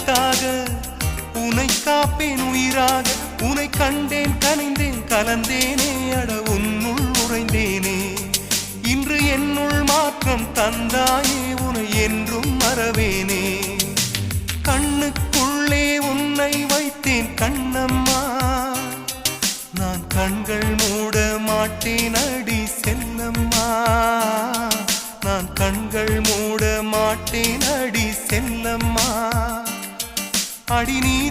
பாட்டாக உனை காப்பேன் உயிராக. உனை கண்டேன் கனிந்தேன் கலந்தேனே அட உன்னுள் உறைந்தேனே. இன்று என்னுள் மாற்றம் தந்தாயே உனை என்றும் மறவேனே. கண்ணுக்குள்ளே உன்னை வைத்தேன் கண்ணம்மா. நான் கண்கள் மூட மாட்டேன் அடி செல்லம்மா. நான் கண்கள் மூட மாட்டேன் அடி செல்லம்மா. அடி நீ